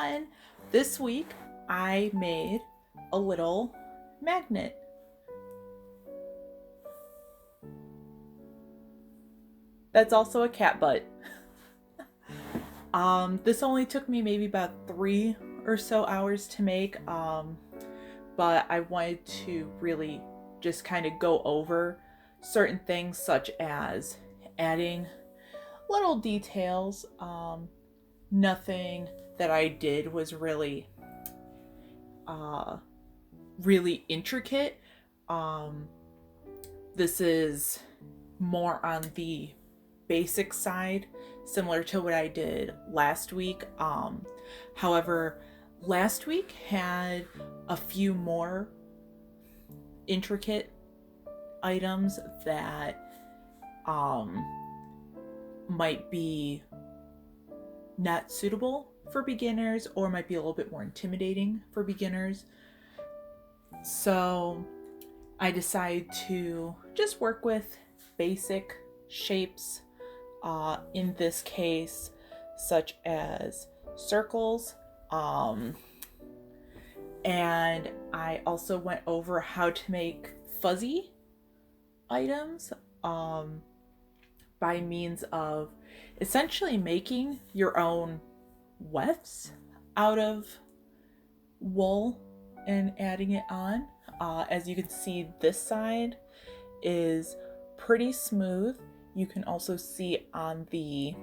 again. This week I made a little magnet. That's also a cat butt. This only took me maybe about 3 or so hours to make, but I wanted to really just kind of go over certain things such as adding little details. Nothing that I did was uh, really intricate. Um, this is more on the basic side, similar to what I did last week. However, last week had a few more intricate items that might be not suitable for beginners or might be a little bit more intimidating for beginners. So I decided to just work with basic shapes, in this case, such as circles. And I also went over how to make fuzzy items by means of essentially making your own wefts out of wool and adding it on. As you can see, this side is pretty smooth. You can also see on the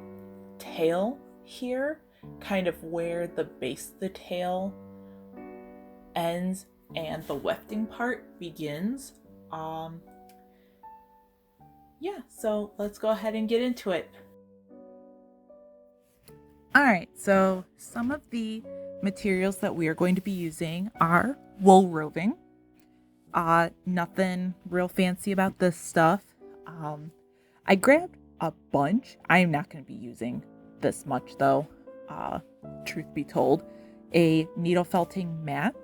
tail here, kind of where the base of the tail ends and the wefting part begins. Yeah, so let's go ahead and get into it. Alright, so some of the materials that we are going to be using are wool roving. Nothing real fancy about this stuff. I grabbed a bunch. I am not going to be using this much though, truth be told. A needle felting mat,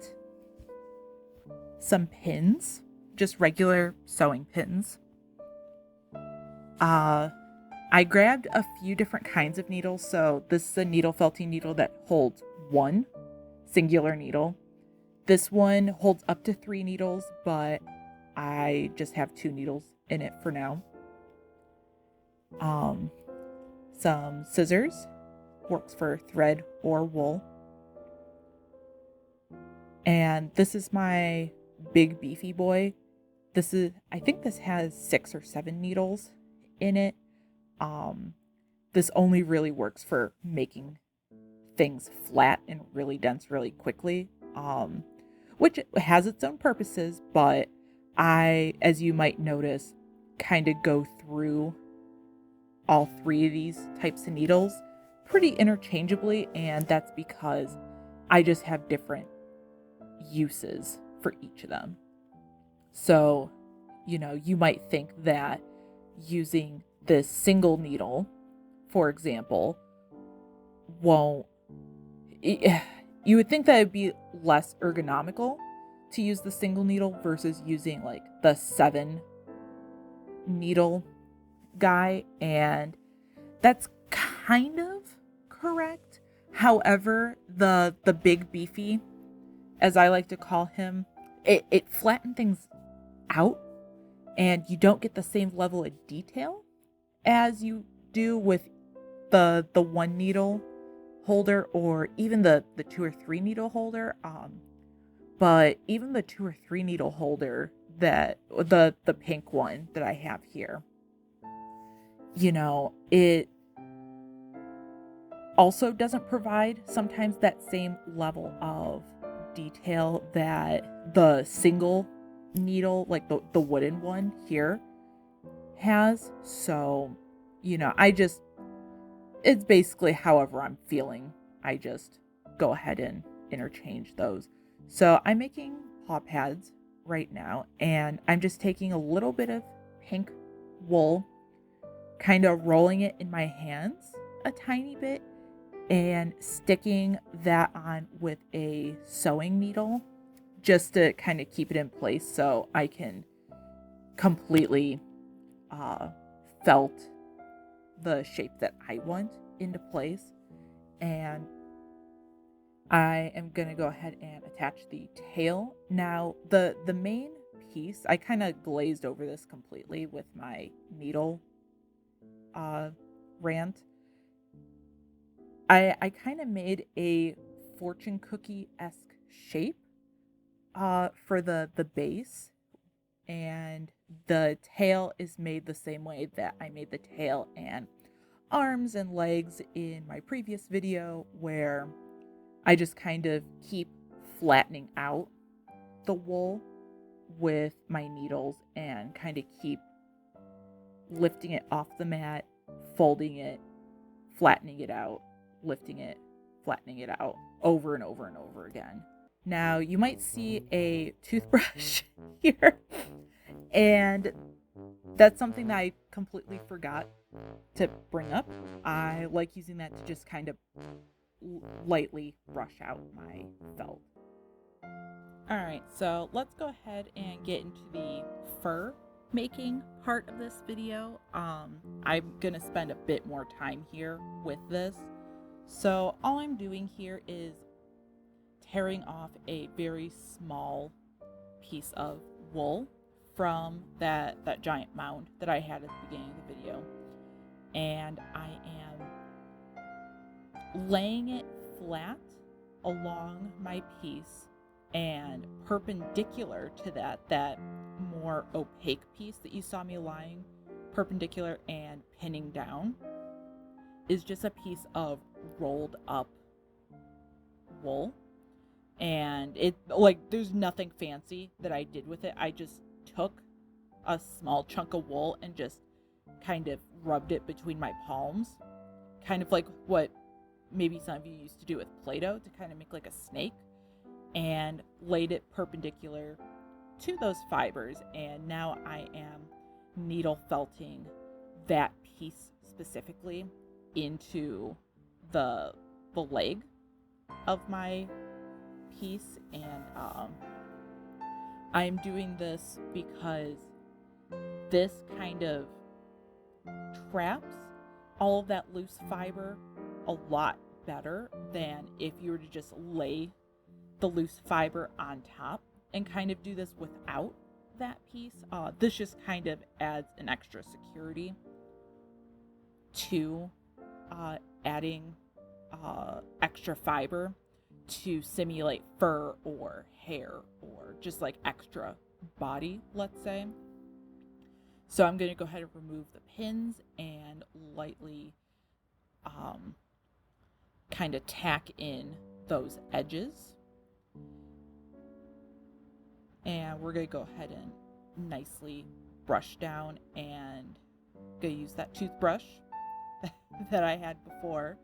some pins, just regular sewing pins. I grabbed a few different kinds of needles. So this is a needle felting needle that holds one singular needle. This one holds up to 3 needles, but I just have 2 needles in it for now. Some scissors, works for thread or wool. And this is my big beefy boy. I think this has 6 or 7 needles in it. This only really works for making things flat and really dense really quickly, which has its own purposes, but I, as you might notice, kind of go through all 3 of these types of needles pretty interchangeably, and that's because I just have different uses for each of them. So, you might think that using this single needle, for example, you would think that it'd be less ergonomical to use the single needle versus using like the 7 needle guy, and that's kind of correct. However, the big beefy, as I like to call him, it flattened things out, and you don't get the same level of detail as you do with the 1 needle holder or even the 2 or 3 needle holder. But even the 2 or 3 needle holder, that the pink one that I have here, it also doesn't provide sometimes that same level of detail that the single needle, like the wooden one here, has. So, it's basically however I'm feeling. I just go ahead and interchange those. So I'm making paw pads right now, and I'm just taking a little bit of pink wool, kind of rolling it in my hands a tiny bit, and sticking that on with a sewing needle just to kind of keep it in place so I can completely felt the shape that I want into place. And I am going to go ahead and attach the tail. Now, the main piece, I kind of glazed over this completely with my needle rant. I kind of made a fortune cookie-esque shape for the base, and the tail is made the same way that I made the tail and arms and legs in my previous video, where I just kind of keep flattening out the wool with my needles and kind of keep lifting it off the mat, folding it, flattening it out, lifting it, flattening it out over and over and over again. Now, you might see a toothbrush here, and that's something that I completely forgot to bring up. I like using that to just kind of lightly brush out my felt. Alright, so let's go ahead and get into the fur making part of this video. I'm gonna spend a bit more time here with this. So all I'm doing here is tearing off a very small piece of wool from that giant mound that I had at the beginning of the video. And I am laying it flat along my piece, and perpendicular to that more opaque piece that you saw me lying perpendicular and pinning down is just a piece of rolled up wool. And it, like, there's nothing fancy that I did with it. I just took a small chunk of wool and just kind of rubbed it between my palms, kind of like what maybe some of you used to do with Play-Doh to kind of make like a snake, and laid it perpendicular to those fibers. And now I am needle felting that piece specifically into the leg of my piece. And I'm doing this because this kind of traps all of that loose fiber a lot better than if you were to just lay the loose fiber on top and kind of do this without that piece. This just kind of adds an extra security to adding extra fiber to simulate fur or hair or just like extra body, let's say. So I'm going to go ahead and remove the pins and lightly kind of tack in those edges. And we're going to go ahead and nicely brush down, and going to use that toothbrush that I had before.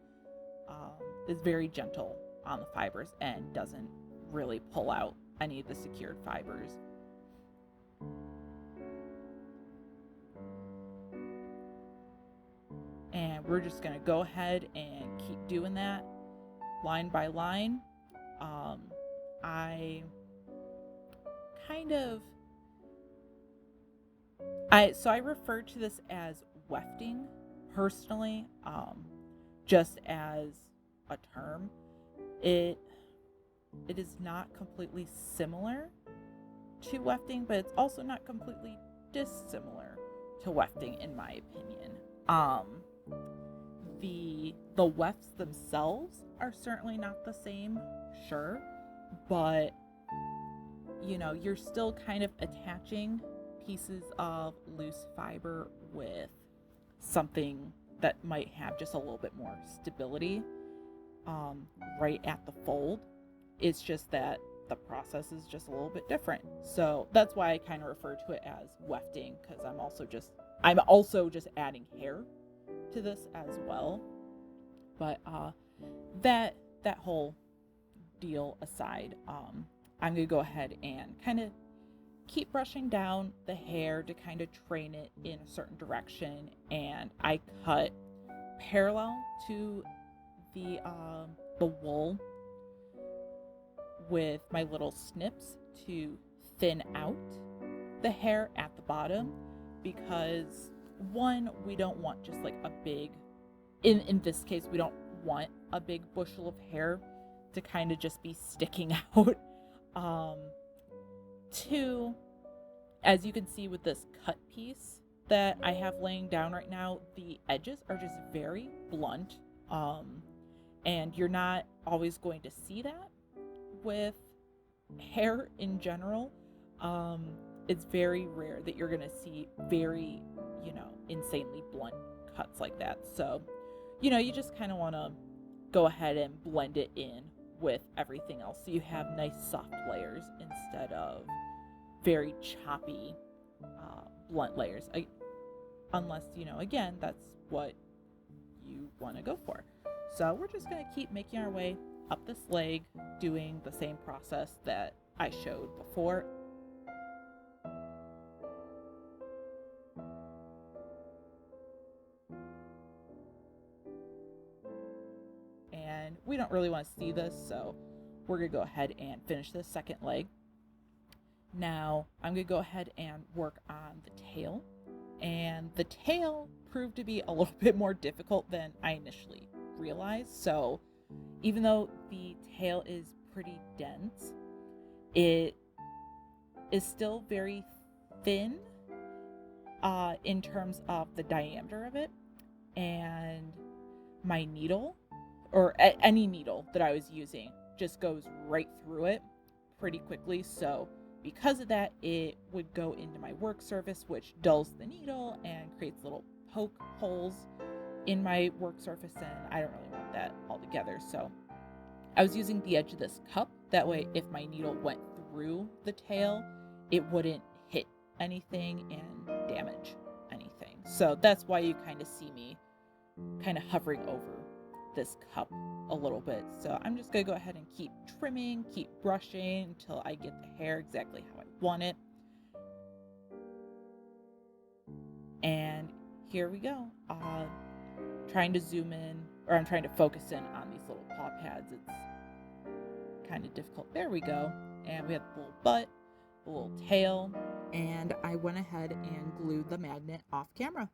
Is very gentle on the fibers and doesn't really pull out any of the secured fibers. And we're just going to go ahead and keep doing that line by line. I refer to this as wefting personally, just as a term. It is not completely similar to wefting, but it's also not completely dissimilar to wefting in my opinion. The wefts themselves are certainly not the same, sure, but you know, you're still kind of attaching pieces of loose fiber with something that might have just a little bit more stability right at the fold. It's just that the process is just a little bit different. So that's why I kind of refer to it as wefting, because I'm also just adding hair to this as well. But that whole deal aside, I'm going to go ahead and kind of keep brushing down the hair to kind of train it in a certain direction. And I cut parallel to the wool with my little snips to thin out the hair at the bottom, because one, we don't want just like a big, in this case, we don't want a big bushel of hair to kind of just be sticking out. Um, Two, as you can see with this cut piece that I have laying down right now, the edges are just very blunt. And you're not always going to see that with hair in general. Um, it's very rare that you're going to see very, insanely blunt cuts like that. So, you just kind of want to go ahead and blend it in with everything else so you have nice soft layers instead of very choppy blunt layers. Unless, again, that's what you want to go for. So we're just going to keep making our way up this leg, doing the same process that I showed before. And we don't really want to see this, so we're going to go ahead and finish this second leg. Now I'm going to go ahead and work on the tail. And the tail proved to be a little bit more difficult than I initially realized. So even though the tail is pretty dense, it is still very thin in terms of the diameter of it. And my needle, or any needle that I was using, just goes right through it pretty quickly. So because of that, it would go into my work surface, which dulls the needle and creates little poke holes in my work surface, and I don't really want that altogether. So I was using the edge of this cup. That way, if my needle went through the tail, it wouldn't hit anything and damage anything. So that's why you kind of see me kind of hovering over this cup a little bit. So I'm just going to go ahead and keep trimming, keep brushing until I get the hair exactly how I want it. And here we go. Trying to zoom in, or I'm trying to focus in on these little paw pads. It's kind of difficult. There we go. And we have the little butt, the little tail, and I went ahead and glued the magnet off camera.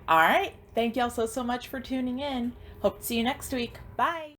All right. Thank y'all so much for tuning in. Hope to see you next week. Bye.